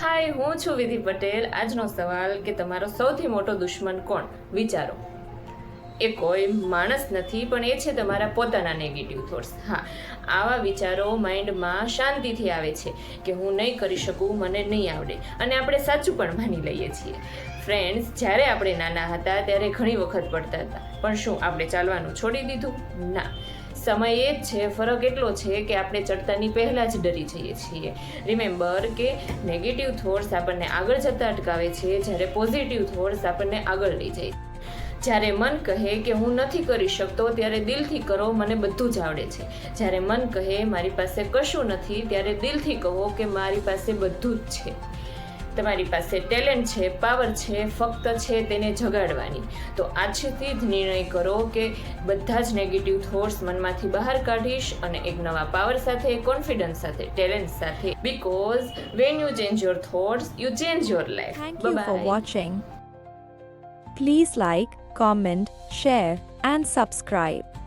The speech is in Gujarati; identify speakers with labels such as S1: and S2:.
S1: હાય, હું છું વિધિ પટેલ. આજનો સવાલ કે તમારો સૌથી મોટો દુશ્મન કોણ? વિચારો. એ કોઈ માણસ નથી, પણ એ છે તમારા પોતાના નેગેટિવ થોટ્સ. હા, આવા વિચારો માઇન્ડમાં શાંતિથી આવે છે કે હું નહીં કરી શકું, મને નહીં આવડે, અને આપણે સાચું પણ માની લઈએ છીએ. ફ્રેન્ડ્સ, જ્યારે આપણે નાના હતા ત્યારે ઘણી વખત પડતા હતા, પણ શું આપણે ચાલવાનું છોડી દીધું? ના. સમય એ જ છે, ફરક એટલો છે કે આપણે ચડતાની પહેલાં જ ડરી જઈએ છીએ. રિમેમ્બર કે નેગેટિવ થોટ્સ આપણને આગળ જતાં અટકાવે છે, જ્યારે પોઝિટિવ થોટ્સ આપણને આગળ લઈ જાય. જ્યારે મન કહે કે હું નથી કરી શકતો, ત્યારે દિલથી કરો, મને બધું જ આવડે છે. જ્યારે મન કહે મારી પાસે કશું નથી, ત્યારે દિલથી કહો કે મારી પાસે બધું જ છે. તમારી પાસે ટેલેન્ટ છે, પાવર છે, ફક્ત છે તેને જગાડવાની. તો આજથી જ નિર્ણય કરો કે બધા જ નેગેટિવ થોટ્સ મનમાંથી બહાર કાઢીશ અને એક નવા પાવર સાથે, કોન્ફિડન્સ સાથે, ટેલેન્ટ સાથે. Because when you change your thoughts, you change your life.
S2: Thank you for watching. Please like, comment, share, and subscribe.